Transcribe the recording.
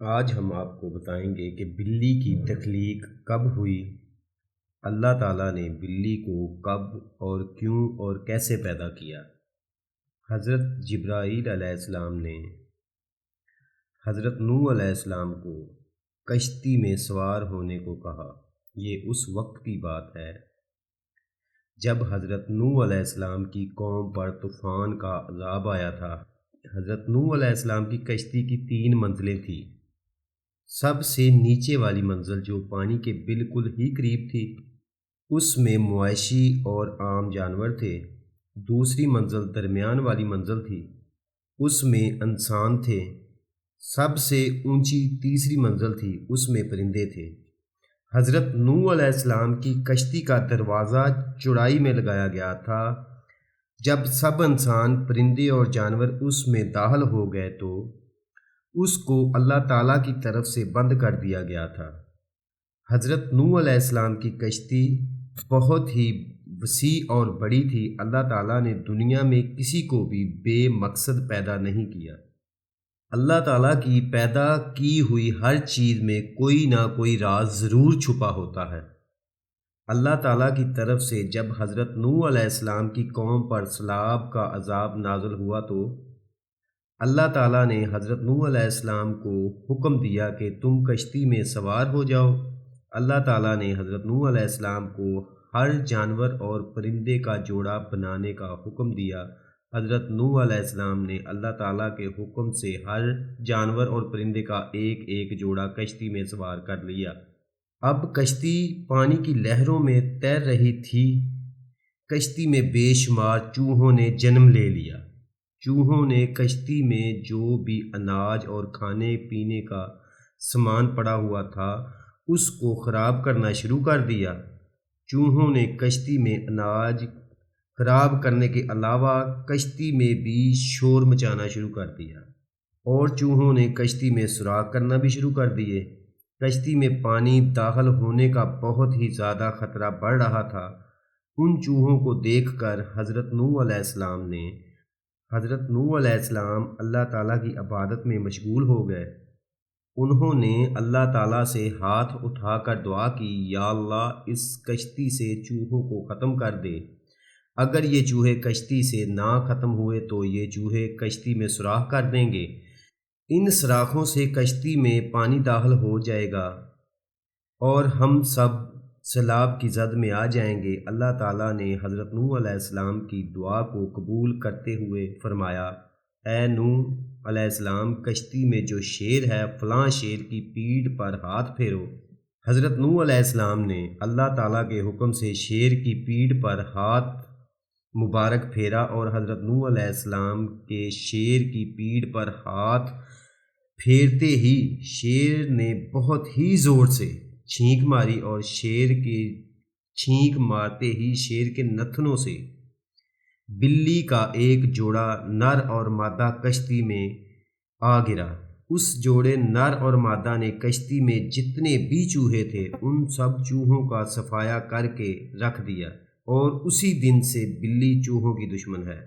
آج ہم آپ کو بتائیں گے کہ بلی کی تخلیق کب ہوئی۔ اللہ تعالیٰ نے بلی کو کب اور کیوں اور کیسے پیدا کیا۔ حضرت جبرائیل علیہ السلام نے حضرت نوح علیہ السلام کو کشتی میں سوار ہونے کو کہا۔ یہ اس وقت کی بات ہے جب حضرت نوح علیہ السلام کی قوم پر طوفان کا عذاب آیا تھا۔ حضرت نوح علیہ السلام کی کشتی کی 3 منزلیں تھیں۔ سب سے نیچے والی منزل جو پانی کے بالکل ہی قریب تھی، اس میں مویشی اور عام جانور تھے۔ دوسری منزل درمیان والی منزل تھی، اس میں انسان تھے۔ سب سے اونچی تیسری منزل تھی، اس میں پرندے تھے۔ حضرت نوح علیہ السلام کی کشتی کا دروازہ چوڑائی میں لگایا گیا تھا۔ جب سب انسان، پرندے اور جانور اس میں داخل ہو گئے تو اس کو اللہ تعالیٰ کی طرف سے بند کر دیا گیا تھا۔ حضرت نوح علیہ السلام کی کشتی بہت ہی وسیع اور بڑی تھی۔ اللہ تعالیٰ نے دنیا میں کسی کو بھی بے مقصد پیدا نہیں کیا۔ اللہ تعالیٰ کی پیدا کی ہوئی ہر چیز میں کوئی نہ کوئی راز ضرور چھپا ہوتا ہے۔ اللہ تعالیٰ کی طرف سے جب حضرت نوح علیہ السلام کی قوم پر سیلاب کا عذاب نازل ہوا تو اللہ تعالیٰ نے حضرت نوح علیہ السلام کو حکم دیا کہ تم کشتی میں سوار ہو جاؤ۔ اللہ تعالیٰ نے حضرت نوح علیہ السلام کو ہر جانور اور پرندے کا جوڑا بنانے کا حکم دیا۔ حضرت نوح علیہ السلام نے اللہ تعالیٰ کے حکم سے ہر جانور اور پرندے کا ایک ایک جوڑا کشتی میں سوار کر لیا۔ اب کشتی پانی کی لہروں میں تیر رہی تھی۔ کشتی میں بے شمار چوہوں نے جنم لے لیا۔ چوہوں نے کشتی میں جو بھی اناج اور کھانے پینے کا سامان پڑا ہوا تھا اس کو خراب کرنا شروع کر دیا۔ چوہوں نے کشتی میں اناج خراب کرنے کے علاوہ کشتی میں بھی شور مچانا شروع کر دیا، اور چوہوں نے کشتی میں سوراخ کرنا بھی شروع کر دیے۔ کشتی میں پانی داخل ہونے کا بہت ہی زیادہ خطرہ بڑھ رہا تھا۔ ان چوہوں کو دیکھ کر حضرت نوح علیہ السلام اللہ تعالیٰ کی عبادت میں مشغول ہو گئے۔ انہوں نے اللہ تعالیٰ سے ہاتھ اٹھا کر دعا کی، یا اللہ اس کشتی سے چوہوں کو ختم کر دے۔ اگر یہ چوہے کشتی سے نہ ختم ہوئے تو یہ چوہے کشتی میں سوراخ کر دیں گے۔ ان سوراخوں سے کشتی میں پانی داخل ہو جائے گا اور ہم سب سیلاب کی زد میں آ جائیں گے۔ اللہ تعالیٰ نے حضرت نوح علیہ السلام کی دعا کو قبول کرتے ہوئے فرمایا، اے نوح علیہ السلام، کشتی میں جو شیر ہے فلاں شیر کی پیٹھ پر ہاتھ پھیرو۔ حضرت نوح علیہ السلام نے اللہ تعالیٰ کے حکم سے شیر کی پیٹھ پر ہاتھ مبارک پھیرا، اور حضرت نوح علیہ السلام کے شیر کی پیٹھ پر ہاتھ پھیرتے ہی شیر نے بہت ہی زور سے چھینک ماری، اور شیر کے چھینک مارتے ہی شیر کے نتنوں سے بلی کا ایک جوڑا نر اور مادہ کشتی میں آ گرا۔ اس جوڑے نر اور مادہ نے کشتی میں جتنے بھی چوہے تھے ان سب چوہوں کا صفایا کر کے رکھ دیا، اور اسی دن سے بلی چوہوں کی دشمن ہے۔